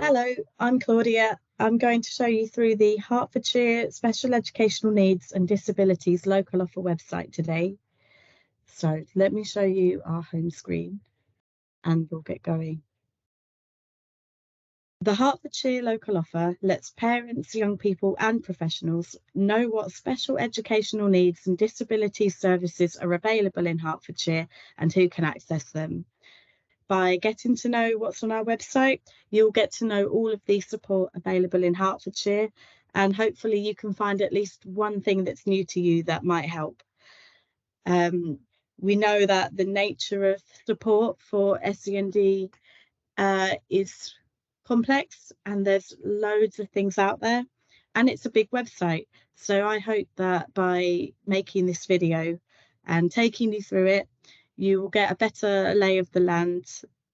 Hello, I'm Claudia. I'm going to show you through the Hertfordshire Special Educational Needs and Disabilities Local Offer website today. So let me show you our home screen and we'll get going. The Hertfordshire Local Offer lets parents, young people and professionals know what special educational needs and disability services are available in Hertfordshire and who can access them. By getting to know what's on our website, you'll get to know all of the support available in Hertfordshire, and hopefully you can find at least one thing that's new to you that might help. We know that the nature of support for SEND is complex and there's loads of things out there, and it's a big website. So I hope that by making this video and taking you through it, you will get a better lay of the land,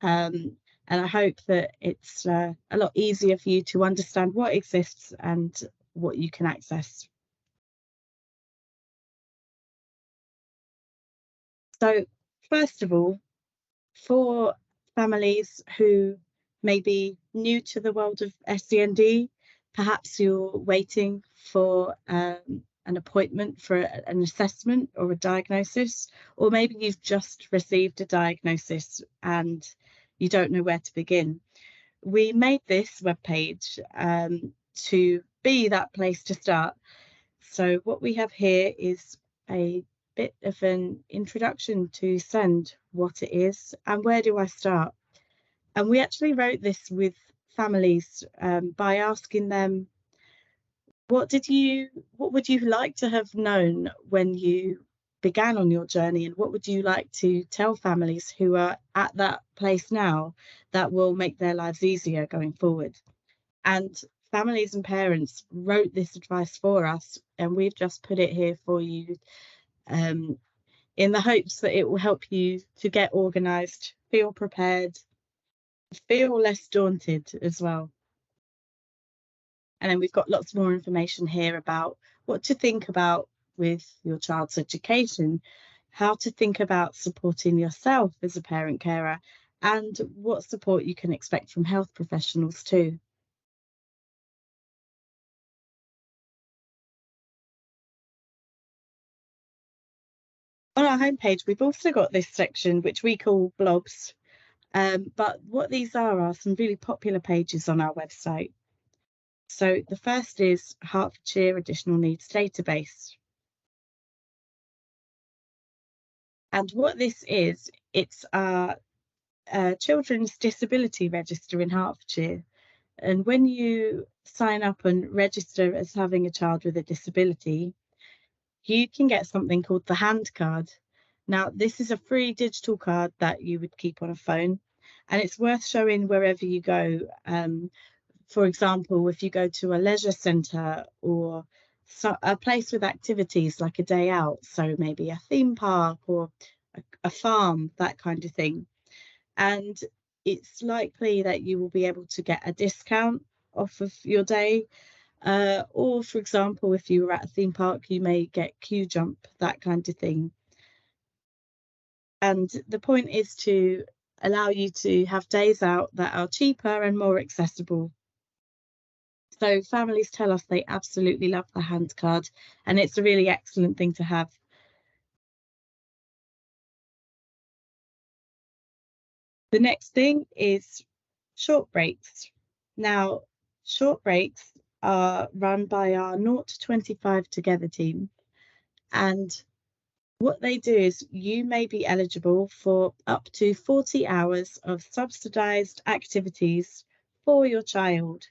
and I hope that it's a lot easier for you to understand what exists and what you can access. So first of all, for families who may be new to the world of SEND, perhaps you're waiting for an appointment for an assessment or a diagnosis, or maybe you've just received a diagnosis and you don't know where to begin. We made this webpage to be that place to start. So what we have here is a bit of an introduction to SEND, what it is and where do I start. And we actually wrote this with families by asking them, what would you like to have known when you began on your journey, and what would you like to tell families who are at that place now that will make their lives easier going forward? And families and parents wrote this advice for us, and we've just put it here for you in the hopes that it will help you to get organised, feel prepared, feel less daunted as well. And then we've got lots more information here about what to think about with your child's education, how to think about supporting yourself as a parent carer, and what support you can expect from health professionals too. On our homepage, we've also got this section which we call blogs, but what these are some really popular pages on our website. So the first is Hertfordshire Additional Needs Database. And what this is, it's our Children's Disability Register in Hertfordshire. And when you sign up and register as having a child with a disability, you can get something called the hand card. Now, this is a free digital card that you would keep on a phone, and it's worth showing wherever you go. For example, if you go to a leisure centre or a place with activities like a day out, so maybe a theme park or a farm, that kind of thing. And it's likely that you will be able to get a discount off of your day. Or, for example, if you were at a theme park, you may get queue jump, that kind of thing. And the point is to allow you to have days out that are cheaper and more accessible. So families tell us they absolutely love the hand card, and it's a really excellent thing to have. The next thing is short breaks. Now, short breaks are run by our 0 to 25 Together team, and what they do is you may be eligible for up to 40 hours of subsidised activities for your child,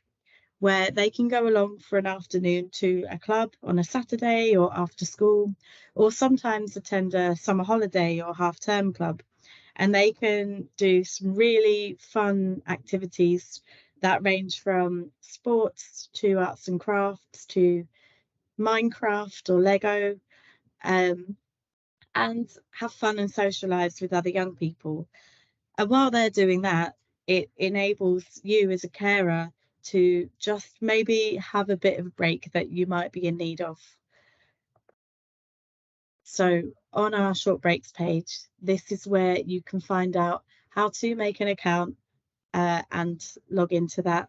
where they can go along for an afternoon to a club on a Saturday or after school, or sometimes attend a summer holiday or half-term club. And they can do some really fun activities that range from sports to arts and crafts to Minecraft or Lego, and have fun and socialise with other young people. And while they're doing that, it enables you as a carer to just maybe have a bit of a break that you might be in need of. So on our short breaks page, this is where you can find out how to make an account and log into that.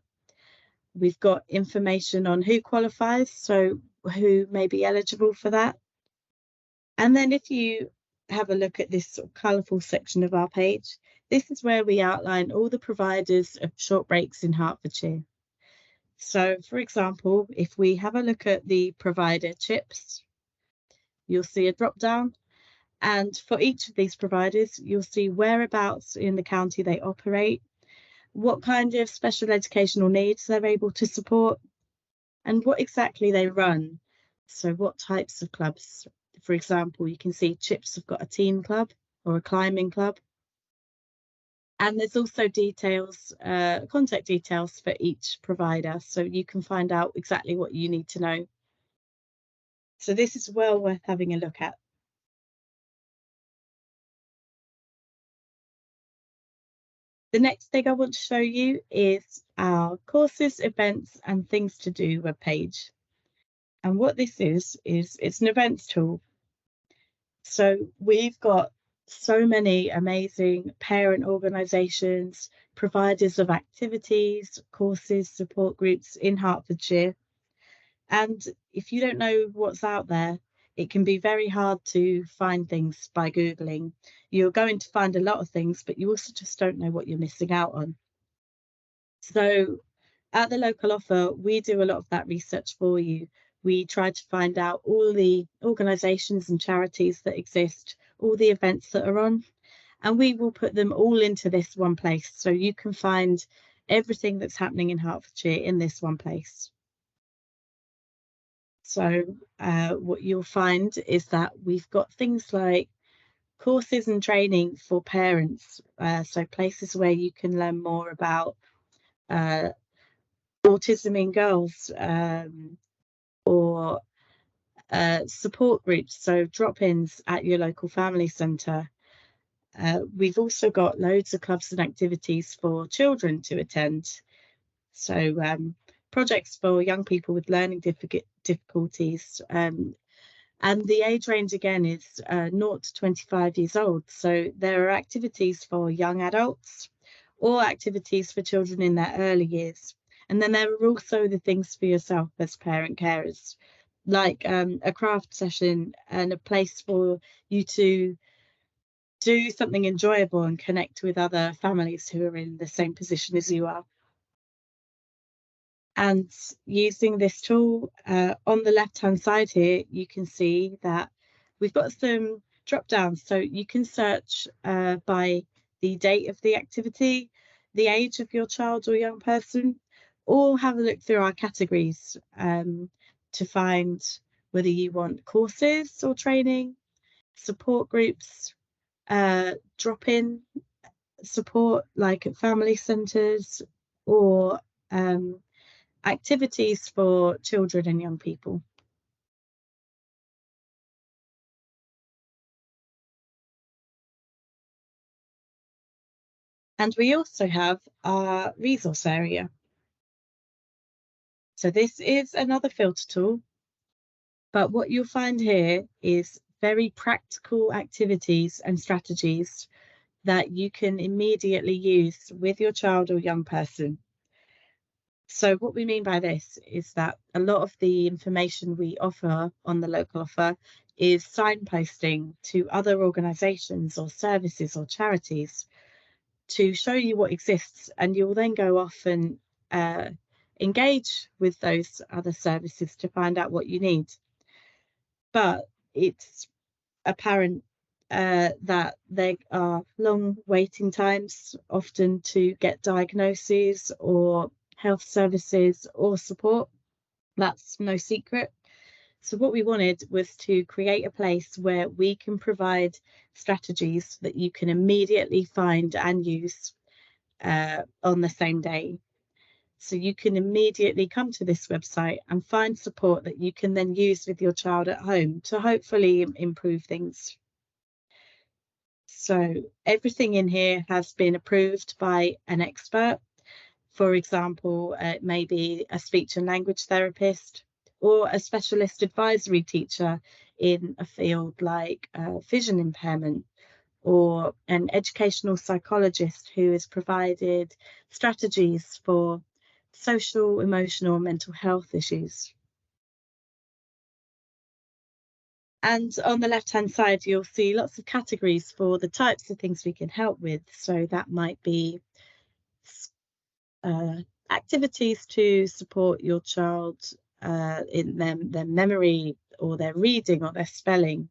We've got information on who qualifies, so who may be eligible for that. And then if you have a look at this sort of colourful section of our page, this is where we outline all the providers of short breaks in Hertfordshire. So, for example, if we have a look at the provider CHIPs, you'll see a drop down. And for each of these providers, you'll see whereabouts in the county they operate, what kind of special educational needs they're able to support, and what exactly they run. So what types of clubs. For example, you can see CHIPs have got a teen club or a climbing club. And there's also details, contact details for each provider, so you can find out exactly what you need to know. So this is well worth having a look at. The next thing I want to show you is our courses, events, and things to do webpage. And what this is it's an events tool. So we've got so many amazing parent organisations, providers of activities, courses, support groups in Hertfordshire. And if you don't know what's out there, it can be very hard to find things by Googling. You're going to find a lot of things, but you also just don't know what you're missing out on. So at the local offer, we do a lot of that research for you. We try to find out all the organisations and charities that exist, all the events that are on, and we will put them all into this one place. So you can find everything that's happening in Hertfordshire in this one place. So what you'll find is that we've got things like courses and training for parents. So places where you can learn more about autism in girls, or support groups, so drop-ins at your local family centre. We've also got loads of clubs and activities for children to attend. So projects for young people with learning difficulties. And the age range again is 0 to 25 years old. So there are activities for young adults or activities for children in their early years. And then there are also the things for yourself as parent carers, like a craft session and a place for you to do something enjoyable and connect with other families who are in the same position as you are. And using this tool, on the left-hand side here, you can see that we've got some drop downs. So you can search by the date of the activity, the age of your child or young person, or have a look through our categories to find whether you want courses or training, support groups, drop-in support like at family centres, or activities for children and young people. And we also have our resource area. So this is another filter tool, but what you'll find here is very practical activities and strategies that you can immediately use with your child or young person. So what we mean by this is that a lot of the information we offer on the local offer is signposting to other organisations or services or charities to show you what exists, and you'll then go off and engage with those other services to find out what you need. But it's apparent that there are long waiting times often to get diagnoses or health services or support. That's no secret. So what we wanted was to create a place where we can provide strategies that you can immediately find and use on the same day. So you can immediately come to this website and find support that you can then use with your child at home to hopefully improve things. So everything in here has been approved by an expert. For example, it may be a speech and language therapist or a specialist advisory teacher in a field like vision impairment, or an educational psychologist who has provided strategies for social, emotional, and mental health issues. And on the left-hand side, you'll see lots of categories for the types of things we can help with. So that might be activities to support your child in their memory or their reading or their spelling.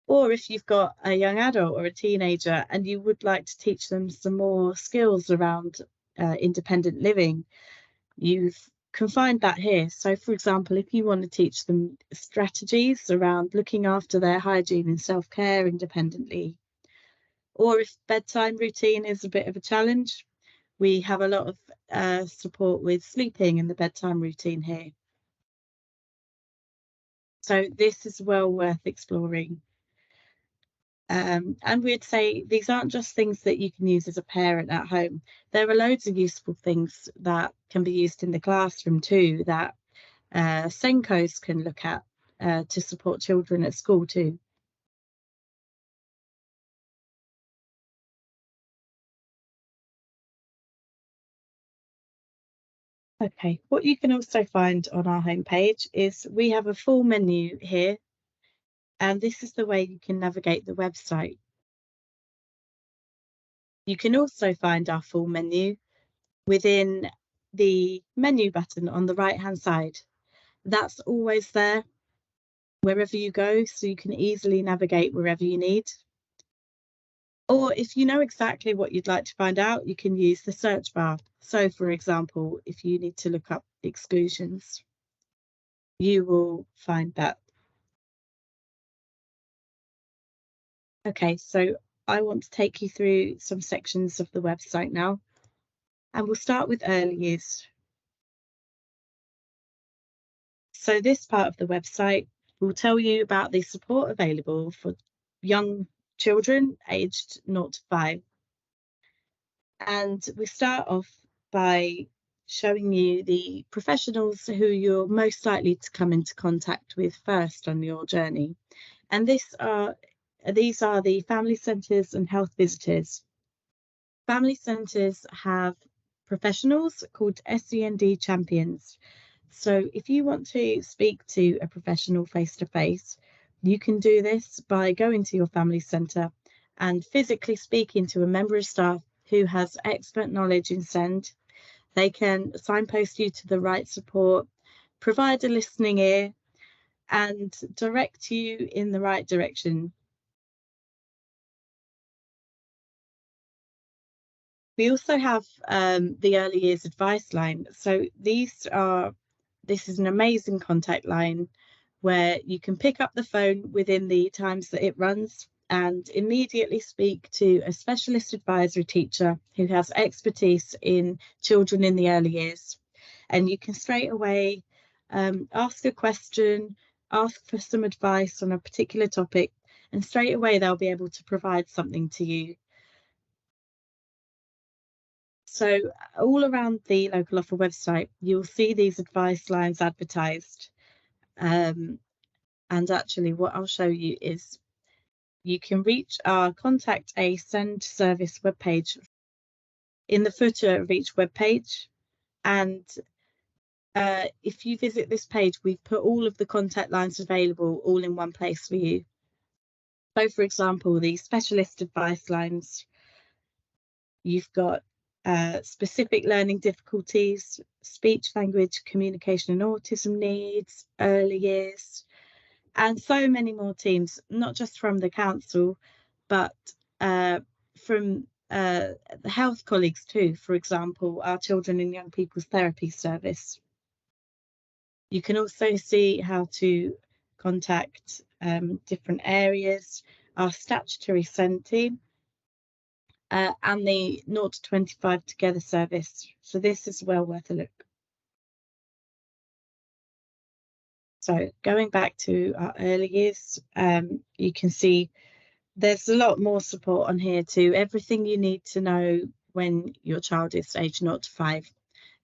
Or if you've got a young adult or a teenager and you would like to teach them some more skills around independent living, you can find that here. So, for example, if you want to teach them strategies around looking after their hygiene and self-care independently, or if bedtime routine is a bit of a challenge, we have a lot of support with sleeping and the bedtime routine here. So this is well worth exploring. And we'd say these aren't just things that you can use as a parent at home. There are loads of useful things that can be used in the classroom too, that Senkos can look at to support children at school too. Okay, what you can also find on our homepage is we have a full menu here, and this is the way you can navigate the website. You can also find our full menu within the menu button on the right-hand side. That's always there wherever you go, so you can easily navigate wherever you need. Or if you know exactly what you'd like to find out, you can use the search bar. So, for example, if you need to look up exclusions, you will find that. Okay, so I want to take you through some sections of the website now, and we'll start with early years. So this part of the website will tell you about the support available for young children aged 0 to 5. And we start off by showing you the professionals who you're most likely to come into contact with first on your journey. And these are the family centres and health visitors. Family centres have professionals called SEND champions. So if you want to speak to a professional face to face, you can do this by going to your family centre and physically speaking to a member of staff who has expert knowledge in SEND. They can signpost you to the right support, provide a listening ear, and direct you in the right direction. We also have the early years advice line. So this is an amazing contact line where you can pick up the phone within the times that it runs and immediately speak to a specialist advisory teacher who has expertise in children in the early years. And you can straight away ask a question, ask for some advice on a particular topic, and straight away they'll be able to provide something to you. So all around the local offer website, you'll see these advice lines advertised. And actually what I'll show you is you can reach our Contact a SEND service webpage in the footer of each webpage. And if you visit this page, we've put all of the contact lines available all in one place for you. So for example, the specialist advice lines, you've got specific learning difficulties, speech, language, communication and autism needs, early years, and so many more teams, not just from the council, but from the health colleagues too. For example, our children and young people's therapy service. You can also see how to contact different areas, our statutory SEND team, and the 0 to 25 Together service. So this is well worth a look. So going back to our early years, you can see there's a lot more support on here too. Everything you need to know when your child is age 0 to 5.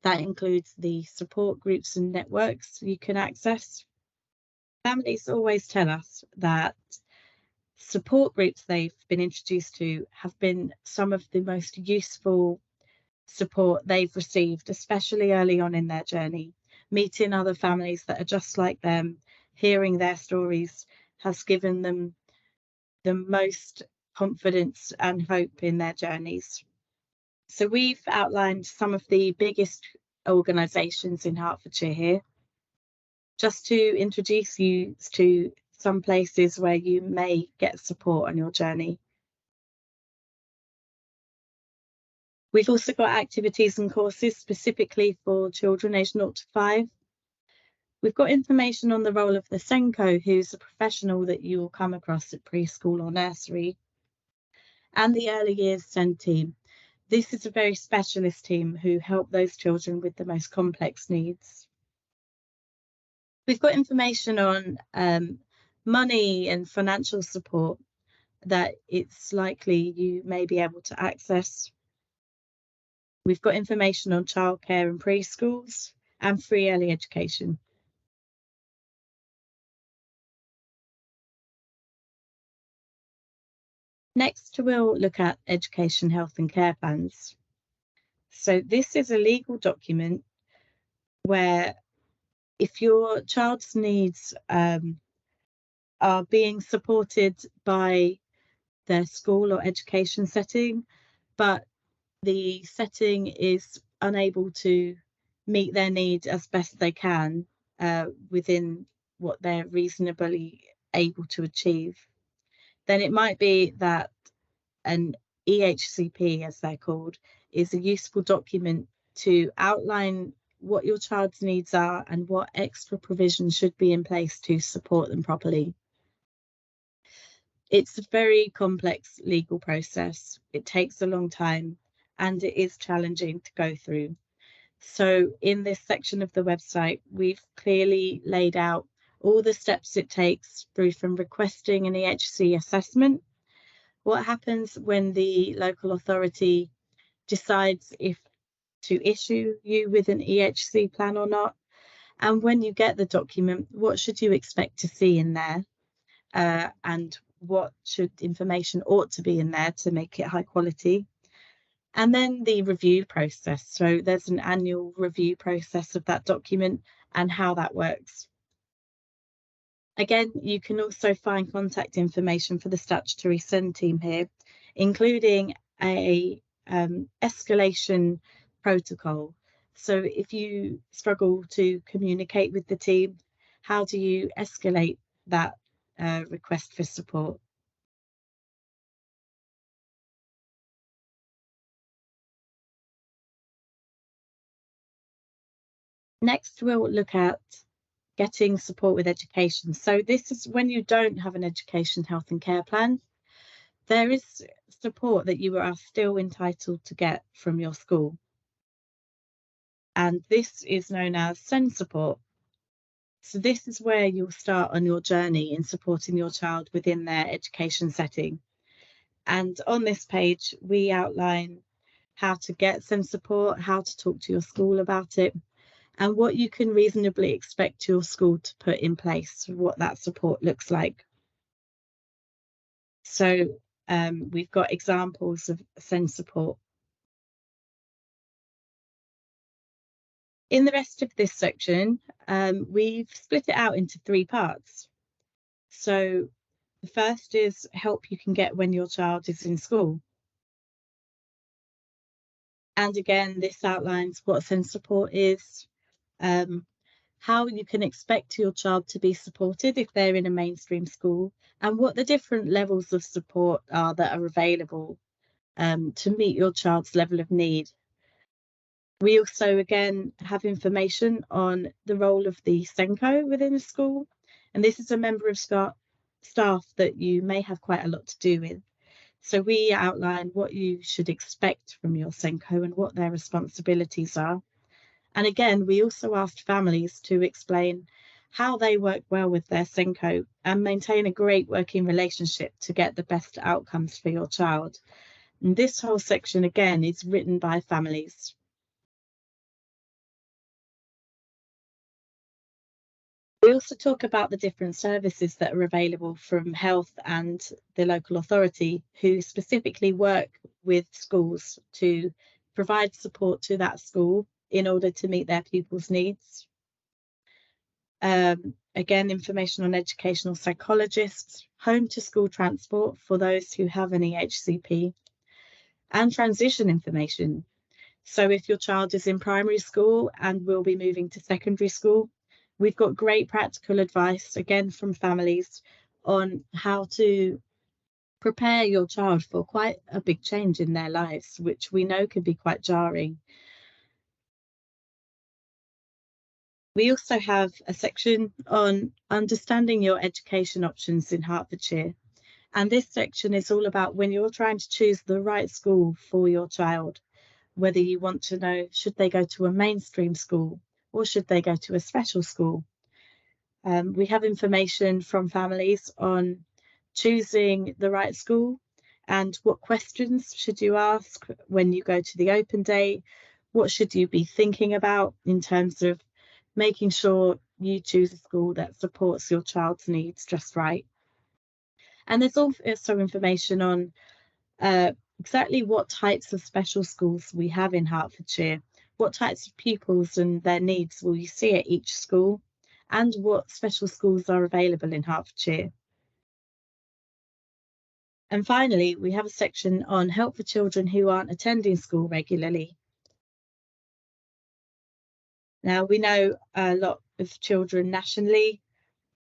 That includes the support groups and networks you can access. Families always tell us that support groups they've been introduced to have been some of the most useful support they've received, especially early on in their journey. Meeting other families that are just like them, hearing their stories has given them the most confidence and hope in their journeys. So we've outlined some of the biggest organisations in Hertfordshire here, just to introduce you to some places where you may get support on your journey. We've also got activities and courses specifically for children aged 0 to 5. We've got information on the role of the SENCO, who's a professional that you will come across at preschool or nursery, and the early years SEND team. This is a very specialist team who help those children with the most complex needs. We've got information on money and financial support that it's likely you may be able to access. We've got information on childcare and preschools and free early education. Next, we'll look at education, health and care plans. So this is a legal document where if your child's needs are being supported by their school or education setting, but the setting is unable to meet their needs as best they can within what they're reasonably able to achieve, then it might be that an EHCP, as they're called, is a useful document to outline what your child's needs are and what extra provision should be in place to support them properly. It's a very complex legal process. It takes a long time and it is challenging to go through. So in this section of the website, we've clearly laid out all the steps it takes through from requesting an EHC assessment, what happens when the local authority decides if to issue you with an EHC plan or not, and when you get the document, what should you expect to see in there, and what should information ought to be in there to make it high quality. And then the review process. So there's an annual review process of that document and how that works. Again, you can also find contact information for the statutory SEND team here, including a escalation protocol. So if you struggle to communicate with the team, how do you escalate that request for support? Next, we'll look at getting support with education. So this is when you don't have an education, health and care plan. There is support that you are still entitled to get from your school. And this is known as SEND support. So this is where you'll start on your journey in supporting your child within their education setting. And on this page, we outline how to get SEND support, how to talk to your school about it, and what you can reasonably expect your school to put in place, what that support looks like. So we've got examples of SEND support. In the rest of this section, we've split it out into 3 parts. So the first is help you can get when your child is in school. And again, this outlines what SEND support is, how you can expect your child to be supported if they're in a mainstream school, and what the different levels of support are that are available to meet your child's level of need. We also, again, have information on the role of the SENCO within a school, and this is a member of staff that you may have quite a lot to do with. So we outline what you should expect from your SENCO and what their responsibilities are. And again, we also asked families to explain how they work well with their SENCO and maintain a great working relationship to get the best outcomes for your child. And this whole section, again, is written by families. We also talk about the different services that are available from health and the local authority, who specifically work with schools to provide support to that school in order to meet their pupils' needs. Again, information on educational psychologists, home to school transport for those who have an EHCP, and transition information. So if your child is in primary school and will be moving to secondary school, we've got great practical advice, again, from families on how to prepare your child for quite a big change in their lives, which we know can be quite jarring. We also have a section on understanding your education options in Hertfordshire. And this section is all about when you're trying to choose the right school for your child, whether you want to know, should they go to a mainstream school or should they go to a special school? We have information from families on choosing the right school and what questions should you ask when you go to the open day, what should you be thinking about in terms of making sure you choose a school that supports your child's needs just right. And there's also information on exactly what types of special schools we have in Hertfordshire, what types of pupils and their needs will you see at each school, and what special schools are available in Hertfordshire. And finally, we have a section on help for children who aren't attending school regularly. Now, we know a lot of children nationally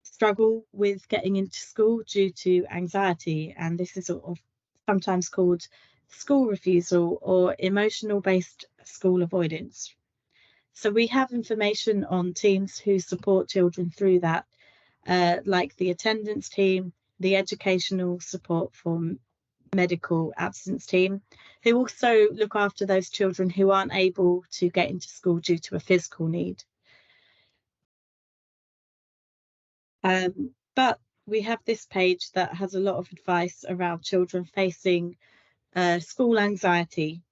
struggle with getting into school due to anxiety, and this is sort of sometimes called school refusal or emotional-based school avoidance. So we have information on teams who support children through that, like the attendance team, the educational support for medical absence team, who also look after those children who aren't able to get into school due to a physical need. But we have this page that has a lot of advice around children facing school anxiety.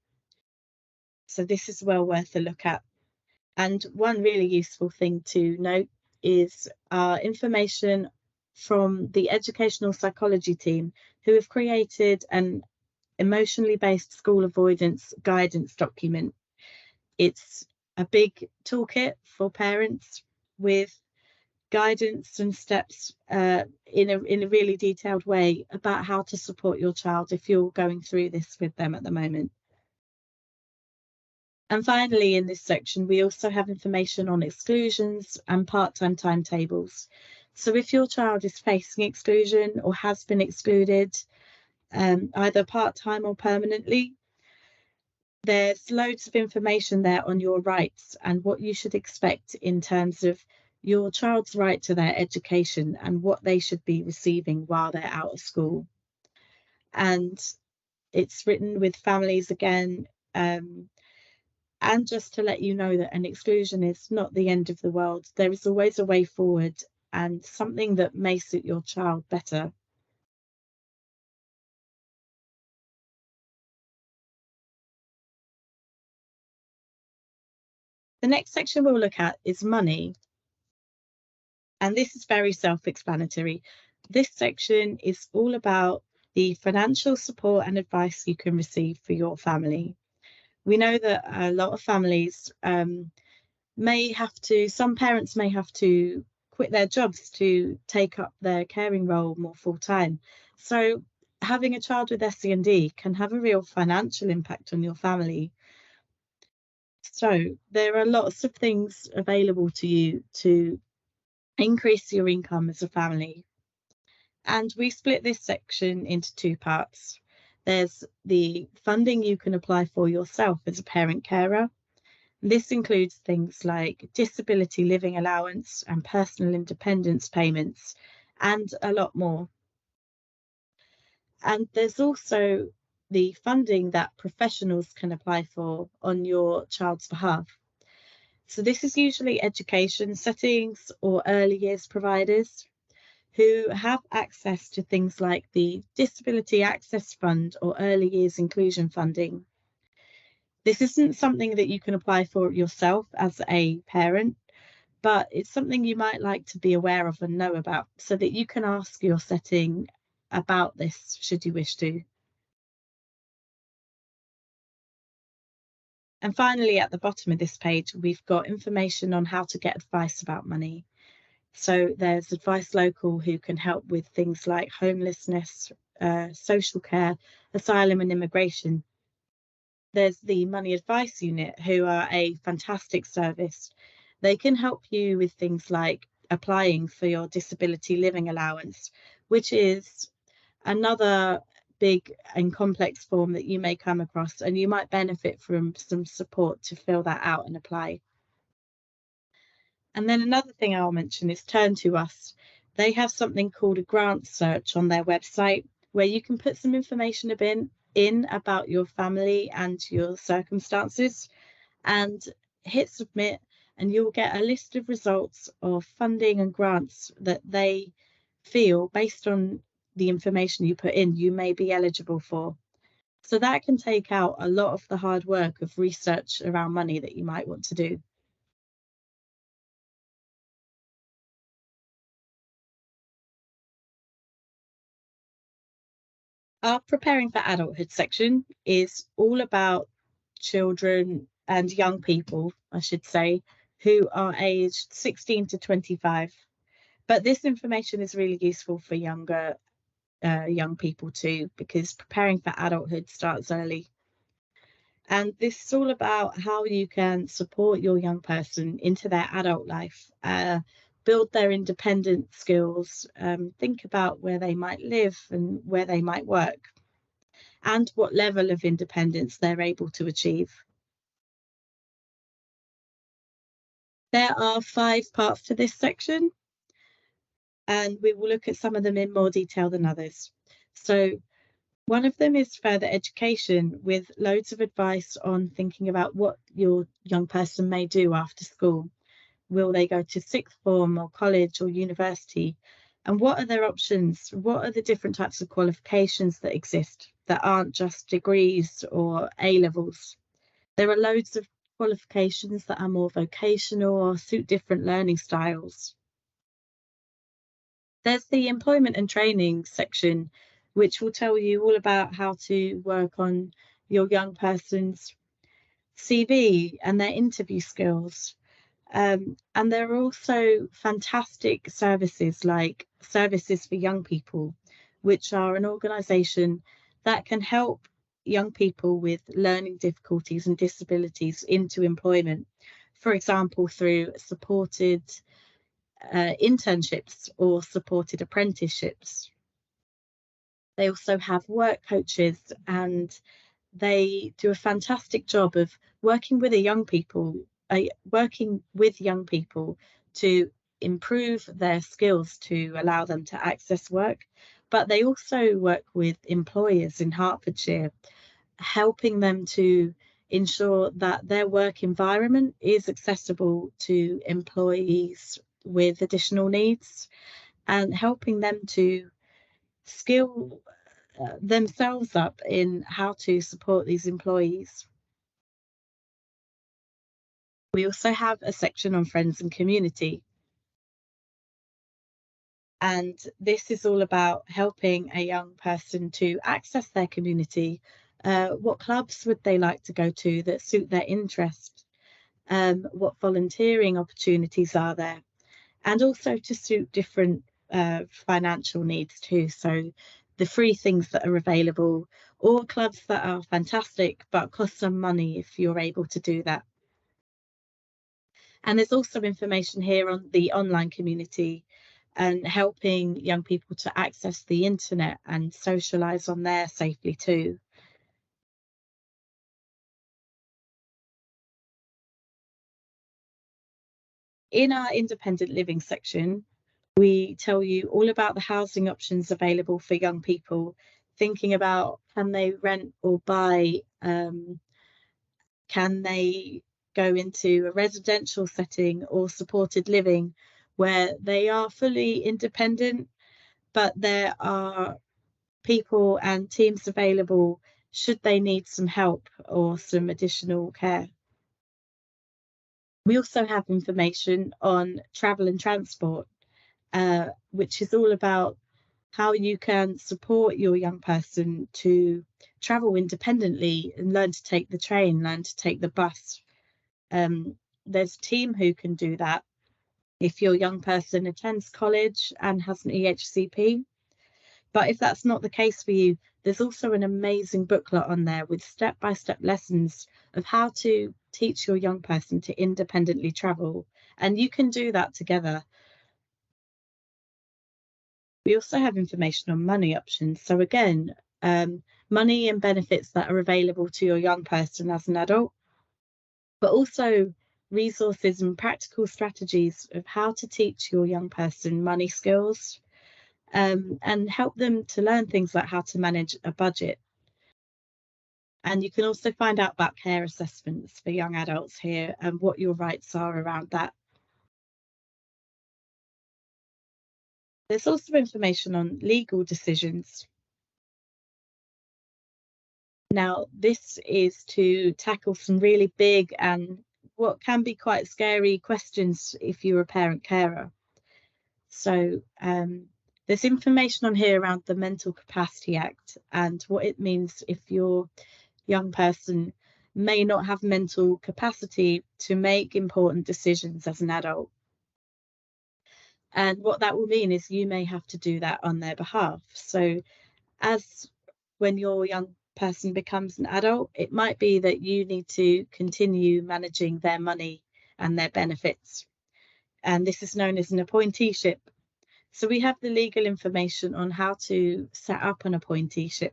So this is well worth a look at. And one really useful thing to note is information from the educational psychology team, who have created an emotionally based school avoidance guidance document. It's a big toolkit for parents with guidance and steps in a really detailed way about how to support your child if you're going through this with them at the moment. And finally, in this section, we also have information on exclusions and part-time timetables. So if your child is facing exclusion or has been excluded, either part-time or permanently, there's loads of information there on your rights and what you should expect in terms of your child's right to their education and what they should be receiving while they're out of school. And it's written with families again, and just to let you know that an exclusion is not the end of the world. There is always a way forward and something that may suit your child better. The next section we'll look at is money. And this is very self-explanatory. This section is all about the financial support and advice you can receive for your family. We know that a lot of families some parents may have to quit their jobs to take up their caring role more full time. So having a child with SEND can have a real financial impact on your family. So there are lots of things available to you to increase your income as a family. And we split this section into two parts. There's the funding you can apply for yourself as a parent carer. This includes things like disability living allowance and personal independence payments, and a lot more. And there's also the funding that professionals can apply for on your child's behalf. So this is usually education settings or early years providers who have access to things like the Disability Access Fund or Early Years Inclusion Funding. This isn't something that you can apply for yourself as a parent, but it's something you might like to be aware of and know about so that you can ask your setting about this should you wish to. And finally, at the bottom of this page, we've got information on how to get advice about money. So there's Advice Local, who can help with things like homelessness, social care, asylum and immigration. There's the Money Advice Unit, who are a fantastic service. They can help you with things like applying for your disability living allowance, which is another big and complex form that you may come across, and you might benefit from some support to fill that out and apply. And then another thing I'll mention is Turn to Us. They have something called a grant search on their website, where you can put some information in about your family and your circumstances and hit submit, and you'll get a list of results of funding and grants that they feel, based on the information you put in, you may be eligible for. So that can take out a lot of the hard work of research around money that you might want to do. Our Preparing for Adulthood section is all about children and young people, I should say, who are aged 16 to 25. But this information is really useful for younger young people too, because preparing for adulthood starts early. And this is all about how you can support your young person into their adult life, build their independent skills, think about where they might live and where they might work, and what level of independence they're able to achieve. There are 5 parts to this section, and we will look at some of them in more detail than others. So one of them is further education, with loads of advice on thinking about what your young person may do after school. Will they go to sixth form or college or university? And what are their options? What are the different types of qualifications that exist that aren't just degrees or A levels? There are loads of qualifications that are more vocational or suit different learning styles. There's the employment and training section, which will tell you all about how to work on your young person's CV and their interview skills. And there are also fantastic services like Services for Young People, which are an organisation that can help young people with learning difficulties and disabilities into employment. For example, through supported internships or supported apprenticeships. They also have work coaches, and they do a fantastic job of working with young people to improve their skills to allow them to access work. But they also work with employers in Hertfordshire, helping them to ensure that their work environment is accessible to employees with additional needs, and helping them to skill themselves up in how to support these employees. We also have a section on friends and community, and this is all about helping a young person to access their community. What clubs would they like to go to that suit their interest? What volunteering opportunities are there? And also to suit different financial needs too. So the free things that are available, or clubs that are fantastic but cost some money if you're able to do that. And there's also information here on the online community and helping young people to access the internet and socialise on there safely too. In our independent living section, we tell you all about the housing options available for young people, thinking about, can they rent or buy? Can they go into a residential setting or supported living where they are fully independent, but there are people and teams available should they need some help or some additional care? We also have information on travel and transport, which is all about how you can support your young person to travel independently and learn to take the train, learn to take the bus. There's a team who can do that. If your young person attends college and has an EHCP, but if that's not the case for you, there's also an amazing booklet on there with step-by-step lessons of how to teach your young person to independently travel. And you can do that together. We also have information on money options. So again, money and benefits that are available to your young person as an adult, but also resources and practical strategies of how to teach your young person money skills, and help them to learn things like how to manage a budget. And you can also find out about care assessments for young adults here and what your rights are around that. There's also information on legal decisions. Now, this is to tackle some really big and what can be quite scary questions if you're a parent carer. So there's information on here around the Mental Capacity Act and what it means if your young person may not have mental capacity to make important decisions as an adult. And what that will mean is you may have to do that on their behalf. So as when your young person becomes an adult, it might be that you need to continue managing their money and their benefits. And this is known as an appointeeship. So we have the legal information on how to set up an appointeeship.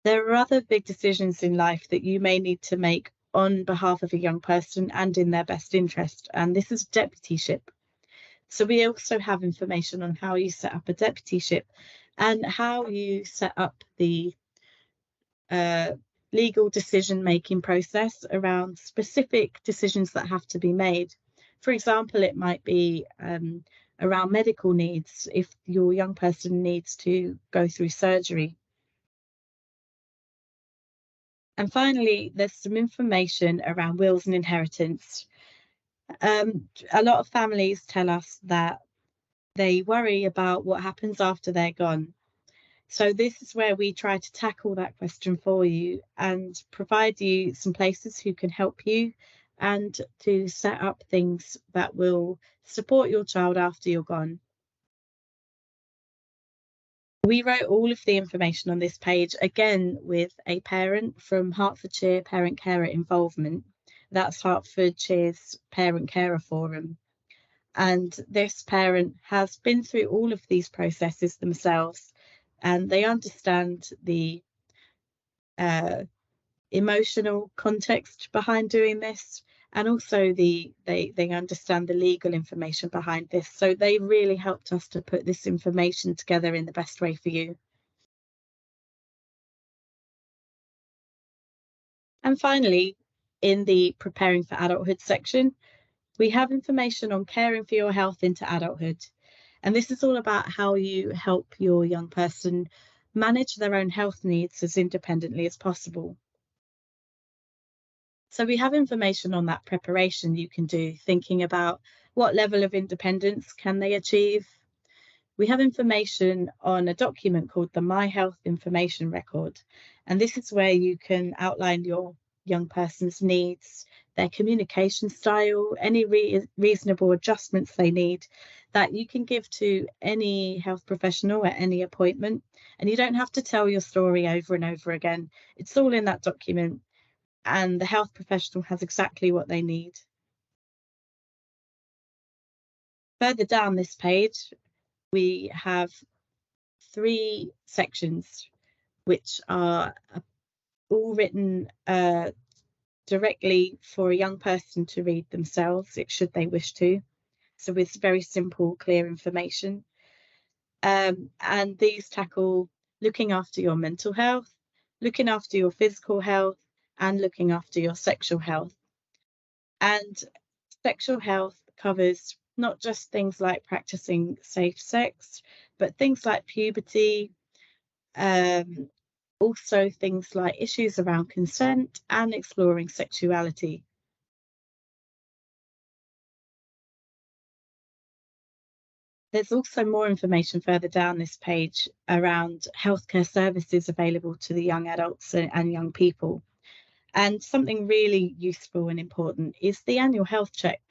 There are other big decisions in life that you may need to make on behalf of a young person and in their best interest, and this is deputyship. So we also have information on how you set up a deputyship and how you set up the legal decision-making process around specific decisions that have to be made. For example, it might be around medical needs if your young person needs to go through surgery. And finally, there's some information around wills and inheritance. A lot of families tell us that they worry about what happens after they're gone. So this is where we try to tackle that question for you and provide you some places who can help you and to set up things that will support your child after you're gone. We wrote all of the information on this page, again, with a parent from Hertfordshire Parent Carer Involvement. That's Hertfordshire's Parent Carer Forum. And this parent has been through all of these processes themselves, and they understand the emotional context behind doing this, and also they understand the legal information behind this. So they really helped us to put this information together in the best way for you. And finally, in the preparing for adulthood section, we have information on caring for your health into adulthood. And this is all about how you help your young person manage their own health needs as independently as possible. So we have information on that preparation you can do, thinking about what level of independence can they achieve. We have information on a document called the My Health Information Record. And this is where you can outline your young person's needs, their communication style, any reasonable adjustments they need that you can give to any health professional at any appointment. And you don't have to tell your story over and over again. It's all in that document, and the health professional has exactly what they need. Further down this page, we have 3 sections which are all written directly for a young person to read themselves, should they wish to. So with very simple, clear information. And these tackle looking after your mental health, looking after your physical health, and looking after your sexual health. And sexual health covers not just things like practicing safe sex, but things like puberty, also things like issues around consent and exploring sexuality. There's also more information further down this page around healthcare services available to the young adults and young people. And something really useful and important is the annual health check.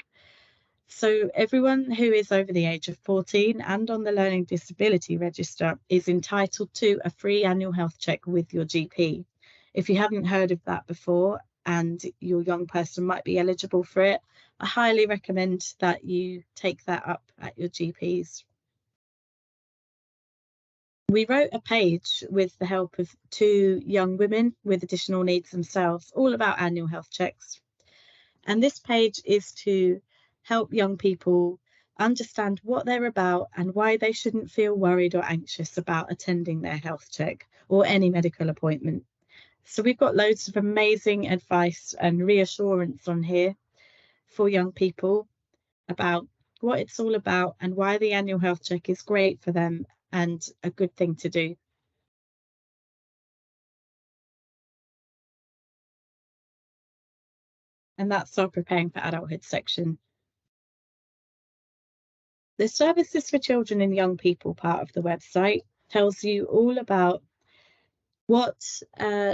So everyone who is over the age of 14 and on the Learning Disability Register is entitled to a free annual health check with your GP. If you haven't heard of that before and your young person might be eligible for it, I highly recommend that you take that up at your GP's. We wrote a page with the help of 2 young women with additional needs themselves, all about annual health checks. And this page is to help young people understand what they're about and why they shouldn't feel worried or anxious about attending their health check or any medical appointment. So we've got loads of amazing advice and reassurance on here for young people about what it's all about and why the annual health check is great for them and a good thing to do. And that's our preparing for adulthood section. The services for children and young people part of the website tells you all about what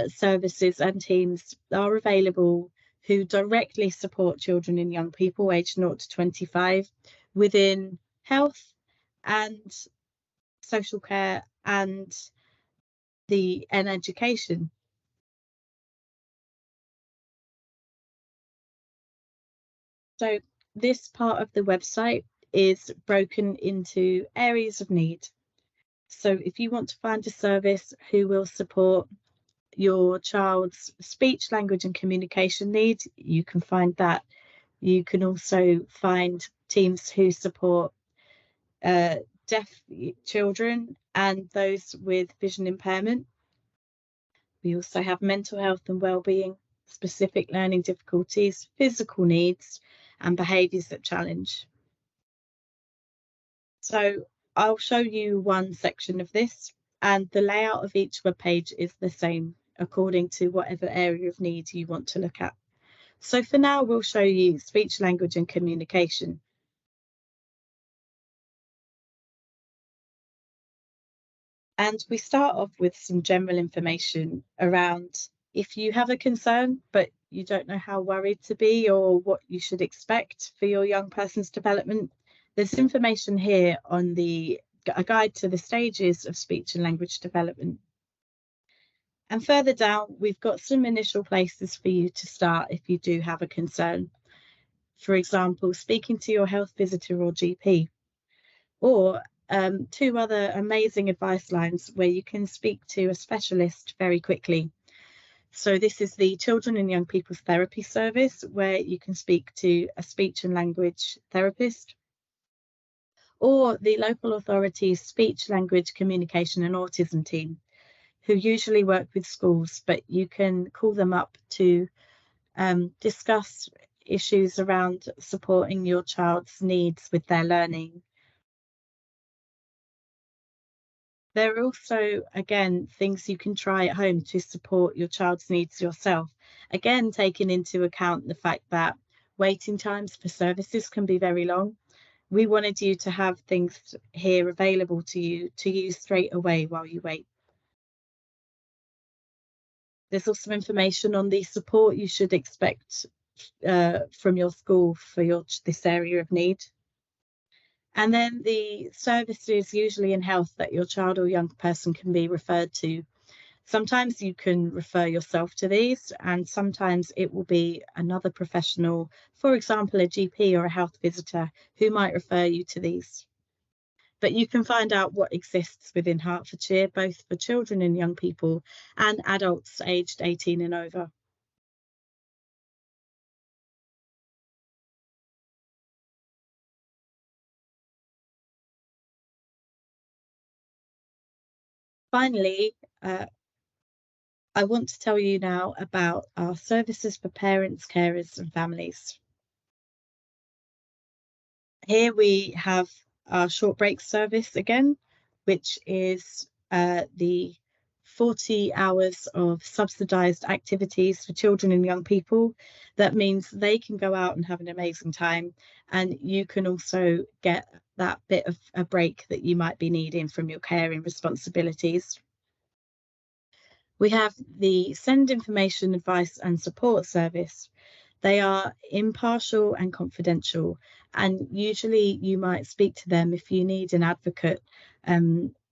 services and teams are available who directly support children and young people aged 0 to 25 within health and social care and education. So this part of the website is broken into areas of need. So if you want to find a service who will support your child's speech, language and communication need, you can find that. You can also find teams who support deaf children and those with vision impairment. We also have mental health and wellbeing, specific learning difficulties, physical needs and behaviours that challenge. So I'll show you one section of this, and the layout of each web page is the same according to whatever area of need you want to look at. So for now, we'll show you speech, language and communication. And we start off with some general information around if you have a concern, but you don't know how worried to be or what you should expect for your young person's development. There's information here on a guide to the stages of speech and language development. And further down, we've got some initial places for you to start if you do have a concern. For example, speaking to your health visitor or GP, or 2 other amazing advice lines where you can speak to a specialist very quickly. So this is the Children and Young People's Therapy Service, where you can speak to a speech and language therapist, or the local authority's speech, language, communication and autism team, who usually work with schools, but you can call them up to discuss issues around supporting your child's needs with their learning. There are also, again, things you can try at home to support your child's needs yourself. Again, taking into account the fact that waiting times for services can be very long. We wanted you to have things here available to you to use straight away while you wait. There's also information on the support you should expect from your school for this area of need. And then the services usually in health that your child or young person can be referred to. Sometimes you can refer yourself to these, and sometimes it will be another professional, for example, a GP or a health visitor, who might refer you to these. But you can find out what exists within Hertfordshire, both for children and young people and adults aged 18 and over. Finally, I want to tell you now about our services for parents, carers and families. Here we have our short break service again, which is the 40 hours of subsidised activities for children and young people. That means they can go out and have an amazing time, and you can also get that bit of a break that you might be needing from your caring responsibilities. We have the Send Information, Advice and Support Service. They are impartial and confidential, and usually you might speak to them if you need an advocate,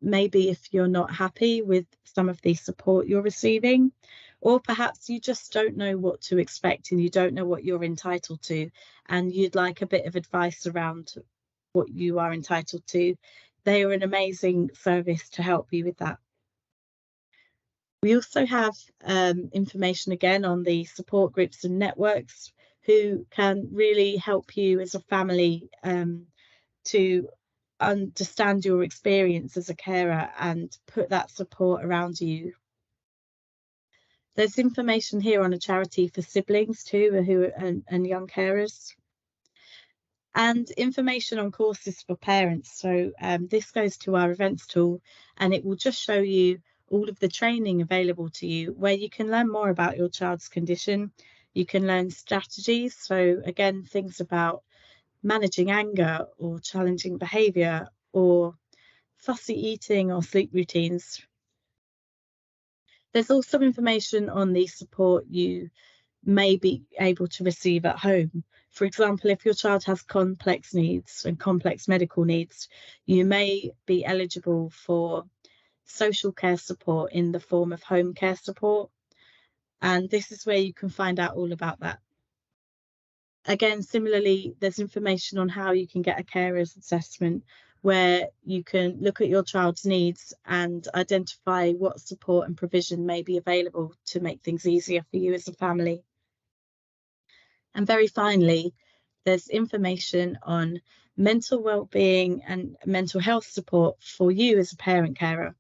maybe if you're not happy with some of the support you're receiving, or perhaps you just don't know what to expect and you don't know what you're entitled to, and you'd like a bit of advice around what you are entitled to. They are an amazing service to help you with that. We also have information again on the support groups and networks who can really help you as a family to understand your experience as a carer and put that support around you. There's information here on a charity for siblings too, and young carers. And information on courses for parents. So this goes to our events tool, and it will just show you all of the training available to you where you can learn more about your child's condition. You can learn strategies. So again, things about managing anger or challenging behaviour or fussy eating or sleep routines. There's also information on the support you may be able to receive at home. For example, if your child has complex needs and complex medical needs, you may be eligible for social care support in the form of home care support. And this is where you can find out all about that. Again, similarly, there's information on how you can get a carer's assessment where you can look at your child's needs and identify what support and provision may be available to make things easier for you as a family. And very finally, there's information on mental well-being and mental health support for you as a parent carer.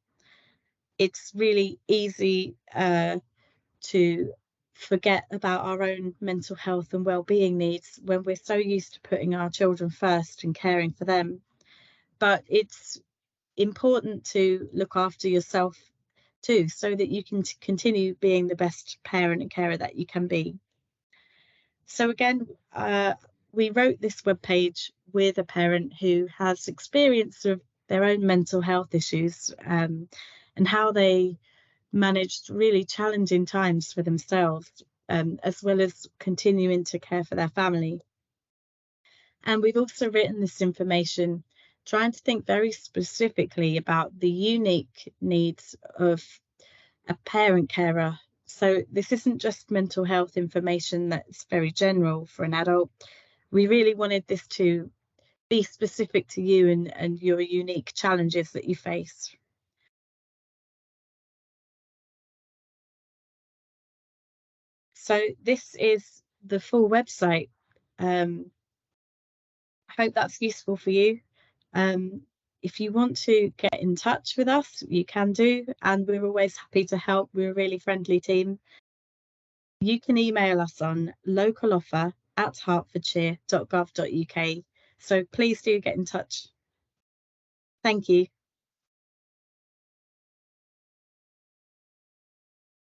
It's really easy to forget about our own mental health and well-being needs when we're so used to putting our children first and caring for them. But it's important to look after yourself too, so that you can continue being the best parent and carer that you can be. So again, we wrote this webpage with a parent who has experience of their own mental health issues and how they managed really challenging times for themselves, as well as continuing to care for their family. And we've also written this information trying to think very specifically about the unique needs of a parent carer. So this isn't just mental health information that's very general for an adult. We really wanted this to be specific to you and your unique challenges that you face. So this is the full website. I hope that's useful for you. If you want to get in touch with us, you can do, and we're always happy to help. We're a really friendly team. You can email us on localoffer@hertfordshire.gov.uk. So please do get in touch. Thank you.